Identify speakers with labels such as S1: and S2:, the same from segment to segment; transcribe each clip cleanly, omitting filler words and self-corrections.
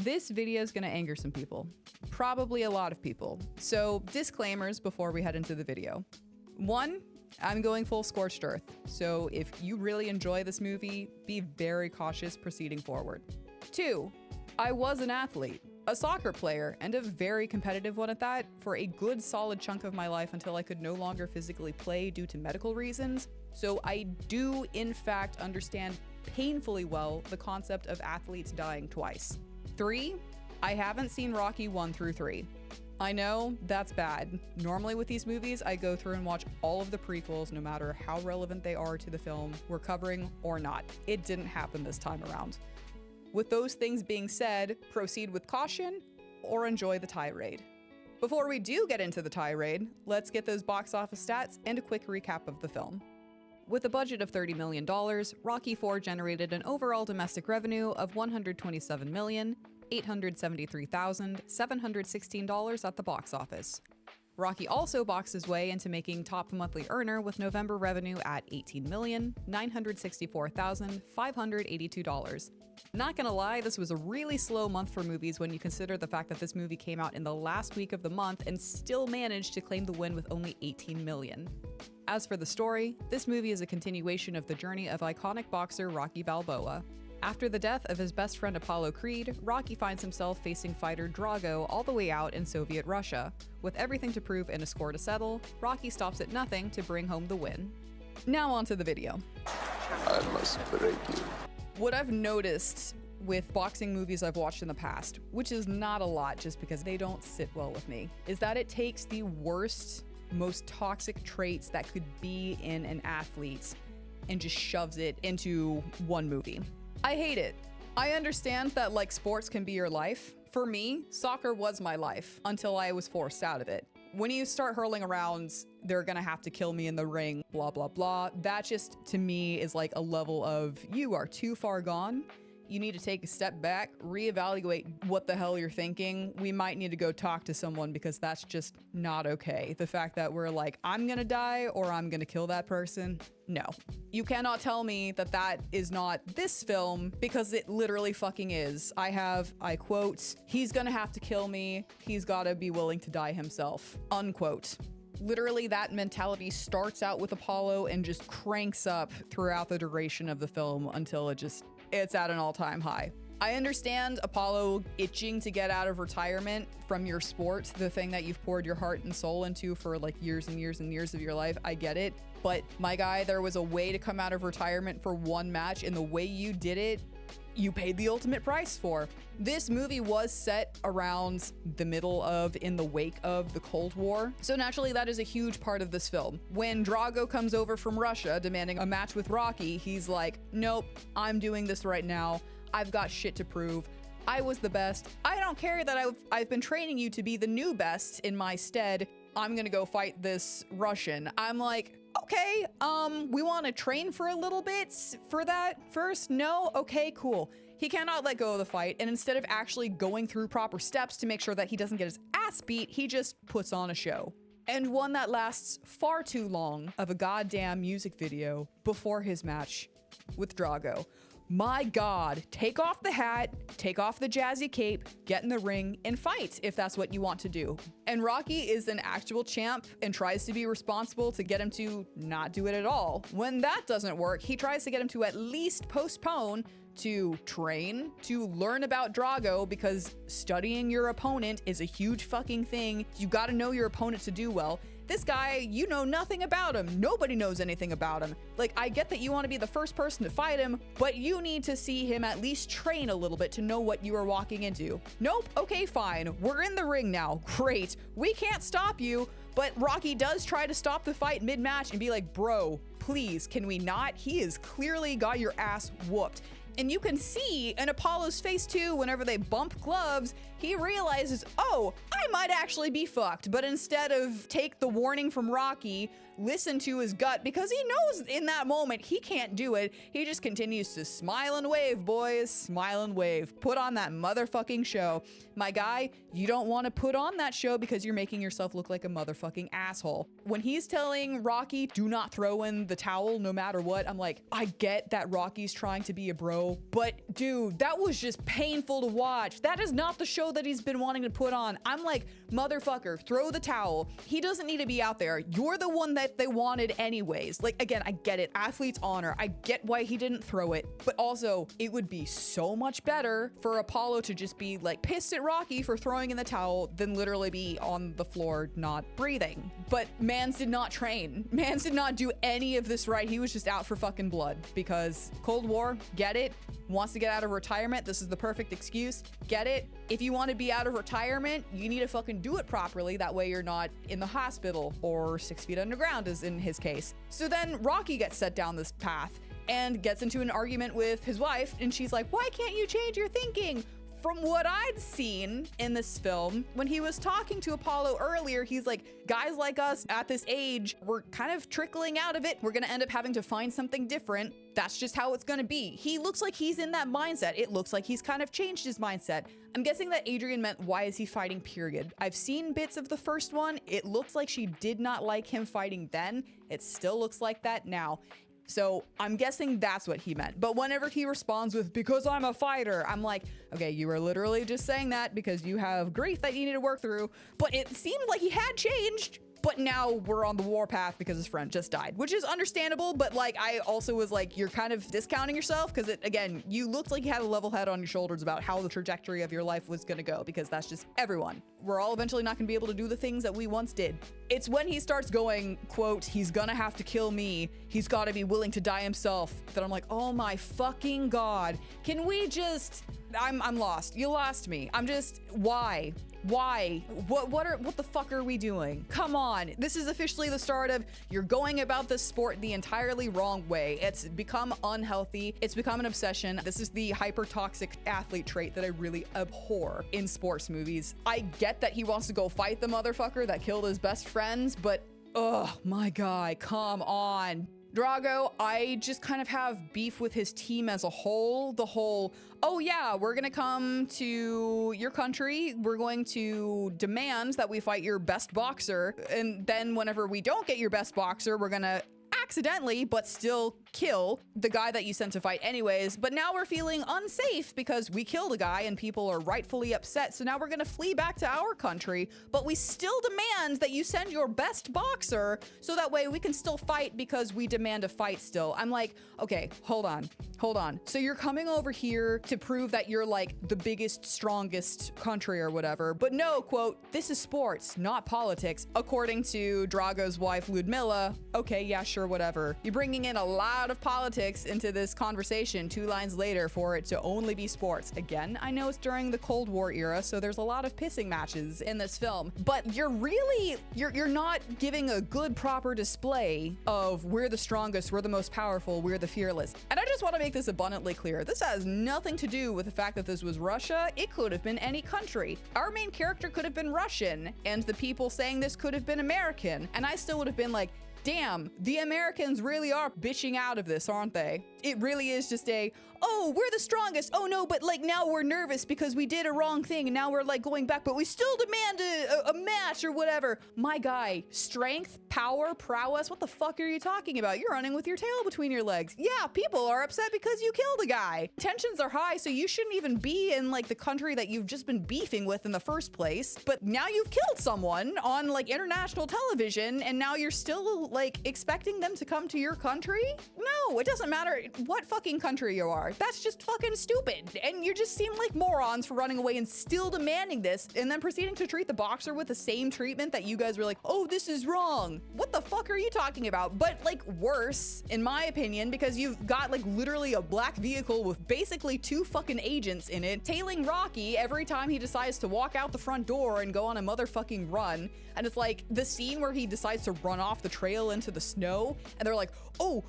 S1: This video is gonna anger some people. Probably a lot of people. So disclaimers before we head into the video. 1, I'm going full scorched earth. So if you really enjoy this movie, be very cautious proceeding forward. 2, I was an athlete, a soccer player, and a very competitive one at that, for a good solid chunk of my life until I could no longer physically play due to medical reasons. So I do in fact understand painfully well the concept of athletes dying twice. 3, I haven't seen Rocky 1 through 3. I know, that's bad. Normally with these movies, I go through and watch all of the prequels, no matter how relevant they are to the film we're covering or not. It didn't happen this time around. With those things being said, proceed with caution or enjoy the tirade. Before we do get into the tirade, let's get those box office stats and a quick recap of the film. With a budget of $30 million, Rocky IV generated an overall domestic revenue of $127,873,716 at the box office. Rocky also boxed his way into making top monthly earner with November revenue at $18,964,582. Not gonna lie, this was a really slow month for movies when you consider the fact that this movie came out in the last week of the month and still managed to claim the win with only $18 million. As for the story, this movie is a continuation of the journey of iconic boxer Rocky Balboa. After the death of his best friend Apollo Creed, Rocky finds himself facing fighter Drago all the way out in Soviet Russia. With everything to prove and a score to settle, Rocky stops at nothing to bring home the win. Now onto the video.
S2: I must break you.
S1: What I've noticed with boxing movies I've watched in the past, which is not a lot just because they don't sit well with me, is that it takes the worst, most toxic traits that could be in an athlete and just shoves it into one movie. I hate it. I understand that like sports can be your life. For me, soccer was my life until I was forced out of it. When you start hurling around, they're gonna have to kill me in the ring, blah, blah, blah. That just, to me, is like a level of, you are too far gone. You need to take a step back, reevaluate what the hell you're thinking. We might need to go talk to someone because that's just not okay. The fact that we're like, I'm gonna die or I'm gonna kill that person. No. You cannot tell me that that is not this film because it literally fucking is. I quote, he's gonna have to kill me. He's gotta be willing to die himself, unquote. Literally, that mentality starts out with Apollo and just cranks up throughout the duration of the film until it's at an all-time high. I understand Apollo itching to get out of retirement from your sport, the thing that you've poured your heart and soul into for like years and years and years of your life. I get it. But my guy, there was a way to come out of retirement for one match, and the way you did it, you paid the ultimate price for. This movie was set around the middle of, in the wake of the Cold War. So naturally that is a huge part of this film. When Drago comes over from Russia demanding a match with Rocky, he's like, nope, I'm doing this right now. I've got shit to prove. I was the best. I don't care that I've been training you to be the new best in my stead. I'm gonna go fight this Russian. I'm like, okay, we want to train for a little bit for that first? No? Okay, cool. He cannot let go of the fight, and instead of actually going through proper steps to make sure that he doesn't get his ass beat, he just puts on a show. And one that lasts far too long of a goddamn music video before his match with Drago. My God, take off the hat, take off the jazzy cape, get in the ring, and fight if that's what you want to do. And Rocky is an actual champ and tries to be responsible to get him to not do it at all. When that doesn't work, he tries to get him to at least postpone, to train, to learn about Drago, because studying your opponent is a huge fucking thing. You gotta know your opponent to do well. This guy, you know nothing about him. Nobody knows anything about him. Like, I get that you want to be the first person to fight him, but you need to see him at least train a little bit to know what you are walking into. Nope, okay, fine. We're in the ring now. Great. We can't stop you, but Rocky does try to stop the fight mid-match and be like, bro, please, can we not? He has clearly got your ass whooped. And you can see in Apollo's face too, whenever they bump gloves, he realizes, oh, I might actually be fucked. But instead of take the warning from Rocky, listen to his gut, because he knows in that moment he can't do it. He just continues to smile and wave, boys. Smile and wave. Put on that motherfucking show. My guy, you don't want to put on that show because you're making yourself look like a motherfucking asshole. When he's telling Rocky, do not throw in the towel no matter what, I'm like, I get that Rocky's trying to be a bro show, but dude, that was just painful to watch. That is not the show that he's been wanting to put on. I'm like, motherfucker, throw the towel. He doesn't need to be out there. You're the one that they wanted anyways. Like, again, I get it. Athlete's honor. I get why he didn't throw it, but also it would be so much better for Apollo to just be like pissed at Rocky for throwing in the towel than literally be on the floor not breathing. But Mans did not train. Mans did not do any of this right. He was just out for fucking blood because Cold War, get it? Wants to get out of retirement. This is the perfect excuse. Get it? If you want to be out of retirement, you need to fucking do it properly. That way you're not in the hospital or 6 feet underground, as in his case. So then Rocky gets set down this path and gets into an argument with his wife, and she's like, why can't you change your thinking? From what I'd seen in this film, when he was talking to Apollo earlier, he's like, guys like us at this age, we're kind of trickling out of it. We're gonna end up having to find something different. That's just how it's gonna be. He looks like he's in that mindset. It looks like he's kind of changed his mindset. I'm guessing that Adrian meant, why is he fighting, period. I've seen bits of the first one. It looks like she did not like him fighting then. It still looks like that now. So I'm guessing that's what he meant. But whenever he responds with, because I'm a fighter, I'm like, okay, you were literally just saying that because you have grief that you need to work through. But it seemed like he had changed. But now we're on the warpath because his friend just died, which is understandable. But like, I also was like, you're kind of discounting yourself because again, you looked like you had a level head on your shoulders about how the trajectory of your life was going to go, because that's just everyone. We're all eventually not going to be able to do the things that we once did. It's when he starts going, quote, he's gonna have to kill me. He's got to be willing to die himself. That I'm like, oh my fucking God. Can we just, I'm lost. You lost me. I'm just, why? Why? What the fuck are we doing? Come on. This is officially the start of you're going about this sport the entirely wrong way. It's become unhealthy. It's become an obsession. This is the hyper toxic athlete trait that I really abhor in sports movies. I get that he wants to go fight the motherfucker that killed his best friends, but oh my guy, come on. Drago, I just kind of have beef with his team as a whole. The whole, oh yeah, we're gonna come to your country. We're going to demand that we fight your best boxer. And then whenever we don't get your best boxer, we're gonna accidentally, but still kill the guy that you sent to fight anyways. But now we're feeling unsafe because we killed a guy and people are rightfully upset. So now we're gonna flee back to our country, but we still demand that you send your best boxer so that way we can still fight because we demand a fight still. I'm like, okay, hold on. So you're coming over here to prove that you're like the biggest, strongest country or whatever. But no, quote, this is sports, not politics. According to Drago's wife, Ludmilla, okay, yeah, sure, whatever. You're bringing in a lot of politics into this conversation 2 lines later for it to only be sports. Again, I know it's during the Cold War era, so there's a lot of pissing matches in this film, but you're not giving a good, proper display of we're the strongest, we're the most powerful, we're the fearless. And I just want to make this abundantly clear. This has nothing to do with the fact that this was Russia. It could have been any country. Our main character could have been Russian, and the people saying this could have been American, and I still would have been like, damn, the Americans really are bitching out of this, aren't they? It really is just oh, we're the strongest. Oh no, but like now we're nervous because we did a wrong thing and now we're like going back, but we still demand a match or whatever. My guy, strength, power, prowess, what the fuck are you talking about? You're running with your tail between your legs. Yeah, people are upset because you killed a guy. Tensions are high, so you shouldn't even be in like the country that you've just been beefing with in the first place. But now you've killed someone on like international television and now you're still like expecting them to come to your country? No, it doesn't matter what fucking country you are. That's just fucking stupid. And you just seem like morons for running away and still demanding this and then proceeding to treat the boxer with the same treatment that you guys were like, oh, this is wrong. What the fuck are you talking about? But like worse, in my opinion, because you've got like literally a black vehicle with basically 2 fucking agents in it, tailing Rocky every time he decides to walk out the front door and go on a motherfucking run. And it's like the scene where he decides to run off the trail into the snow and they're like, oh,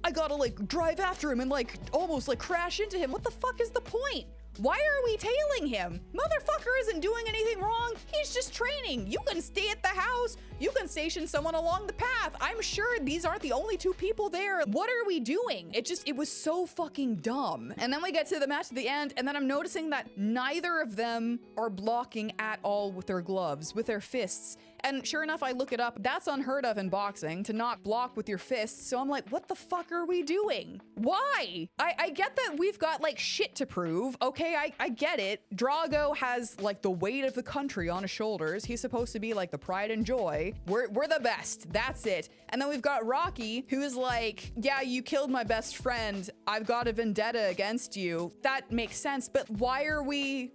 S1: I gotta like drive after him and like almost like crash into him. What the fuck is the point? Why are we tailing him? Motherfucker isn't doing anything wrong. He's just training. You can stay at the house. You can station someone along the path. I'm sure these aren't the only 2 people there. What are we doing? It was so fucking dumb. And then we get to the match at the end, and then I'm noticing that neither of them are blocking at all with their gloves, with their fists. And sure enough, I look it up. That's unheard of in boxing, to not block with your fists. So I'm like, what the fuck are we doing? Why? I get that we've got like shit to prove. Okay, I get it. Drago has like the weight of the country on his shoulders. He's supposed to be like the pride and joy. We're the best. That's it. And then we've got Rocky, who is like, yeah, you killed my best friend. I've got a vendetta against you. That makes sense. But why are we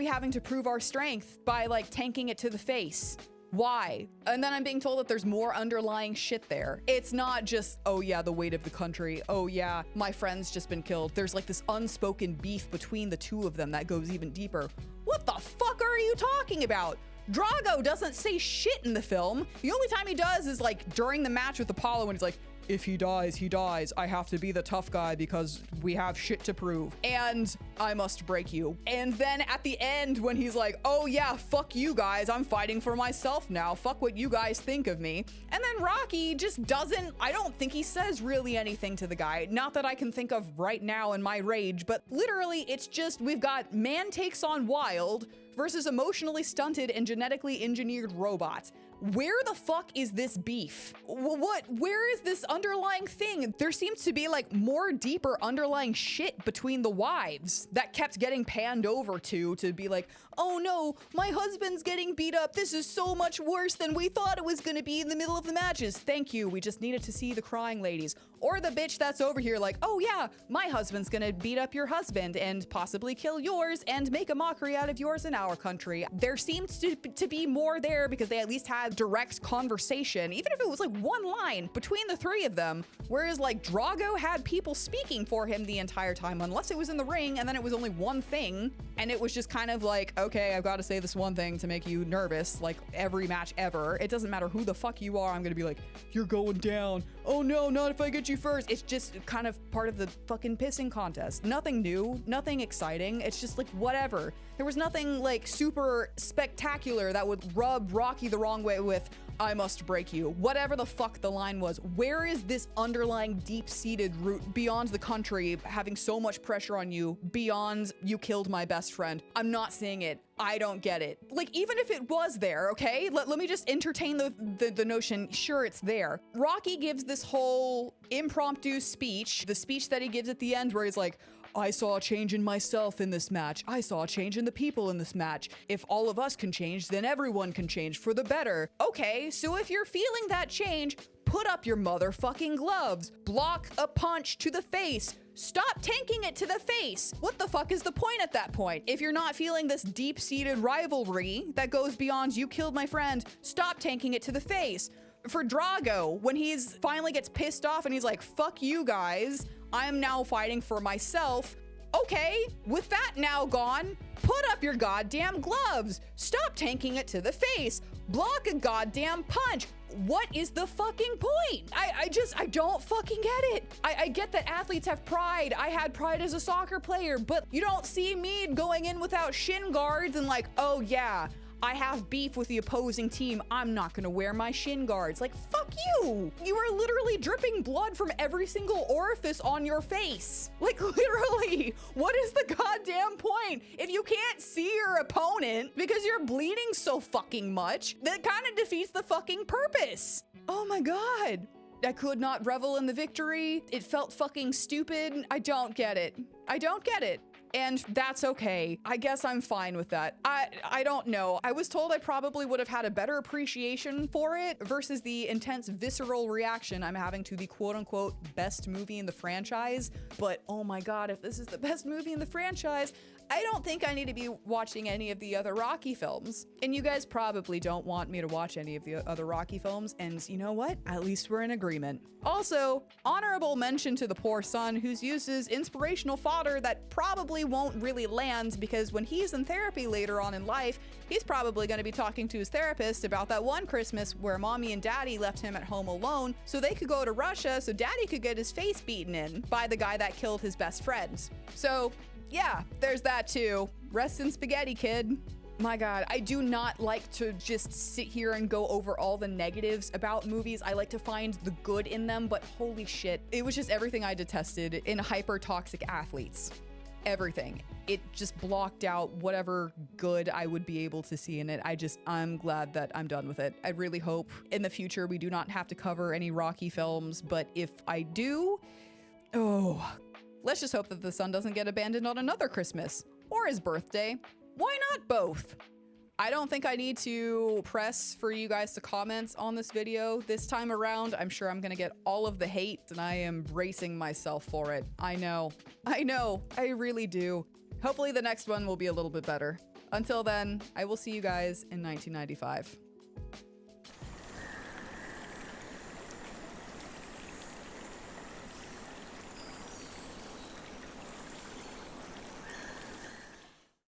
S1: having to prove our strength by like tanking it to the face? Why? And then I'm being told that there's more underlying shit there. It's not just, oh yeah, the weight of the country. Oh yeah, my friend's just been killed. There's like this unspoken beef between the two of them that goes even deeper. What the fuck are you talking about? Drago doesn't say shit in the film. The only time he does is like during the match with Apollo when he's like, if he dies, he dies. I have to be the tough guy because we have shit to prove. And I must break you. And then at the end when he's like, oh yeah, fuck you guys. I'm fighting for myself now. Fuck what you guys think of me. And then Rocky just doesn't, I don't think he says really anything to the guy. Not that I can think of right now in my rage, but literally it's just, we've got man takes on wild versus emotionally stunted and genetically engineered robots. Where the fuck is this beef? Where is this underlying thing? There seems to be like more deeper underlying shit between the wives that kept getting panned over to be like, oh no, my husband's getting beat up. This is so much worse than we thought it was gonna be in the middle of the matches. Thank you, we just needed to see the crying ladies. Or the bitch that's over here like, oh yeah, my husband's gonna beat up your husband and possibly kill yours and make a mockery out of yours in our country. There seems to be more there because they at least had direct conversation, even if it was like one line between the three of them, whereas like Drago had people speaking for him the entire time, unless it was in the ring and then it was only one thing and it was just kind of like, okay, I've got to say this one thing to make you nervous, like every match ever. It doesn't matter who the fuck you are, I'm gonna be like, you're going down. Oh no, not if I get you first. It's just kind of part of the fucking pissing contest. Nothing new, nothing exciting. It's just like whatever. There was nothing like super spectacular that would rub Rocky the wrong way with, I must break you. Whatever the fuck the line was. Where is this underlying deep-seated root beyond the country having so much pressure on you, beyond you killed my best friend? I'm not seeing it. I don't get it. Like, even if it was there, okay? Let me just entertain the notion, sure, it's there. Rocky gives this whole impromptu speech, the speech that he gives at the end where he's like, I saw a change in myself in this match. I saw a change in the people in this match. If all of us can change, then everyone can change for the better. Okay, so if you're feeling that change, put up your motherfucking gloves. Block a punch to the face. Stop tanking it to the face. What the fuck is the point at that point? If you're not feeling this deep-seated rivalry that goes beyond you killed my friend, stop tanking it to the face. For Drago, when he's finally gets pissed off and he's like, fuck you guys, I am now fighting for myself. Okay, with that now gone, put up your goddamn gloves. Stop tanking it to the face. Block a goddamn punch. What is the fucking point? I don't fucking get it. I get that athletes have pride. I had pride as a soccer player, but you don't see me going in without shin guards and like, oh yeah, I have beef with the opposing team. I'm not gonna wear my shin guards. Like, fuck you. You are literally dripping blood from every single orifice on your face. Like, literally, what is the goddamn point? If you can't see your opponent because you're bleeding so fucking much, that kind of defeats the fucking purpose. Oh my God. I could not revel in the victory. It felt fucking stupid. I don't get it. I don't get it. And that's okay. I guess I'm fine with that. I don't know. I was told I probably would have had a better appreciation for it versus the intense visceral reaction I'm having to the quote unquote best movie in the franchise. But oh my God, if this is the best movie in the franchise, I don't think I need to be watching any of the other Rocky films. And you guys probably don't want me to watch any of the other Rocky films. And you know what? At least we're in agreement. Also, honorable mention to the poor son who's used as inspirational fodder that probably won't really land because when he's in therapy later on in life, he's probably going to be talking to his therapist about that one Christmas where mommy and daddy left him at home alone so they could go to Russia so daddy could get his face beaten in by the guy that killed his best friend. So yeah, there's that too. Rest in spaghetti, kid. My God, I do not like to just sit here and go over all the negatives about movies. I like to find the good in them, but holy shit, it was just everything I detested in hyper toxic athletes. everything. It just blocked out whatever good I would be able to see in it. I'm glad that I'm done with it. I really hope in the future we do not have to cover any Rocky films, but if I do, let's just hope that the son doesn't get abandoned on another Christmas or his birthday. Why not both? I don't think I need to press for you guys to comment on this video this time around. I'm sure I'm gonna get all of the hate, and I am bracing myself for it. I know, I really do. Hopefully the next one will be a little bit better. Until then, I will see you guys in 1995.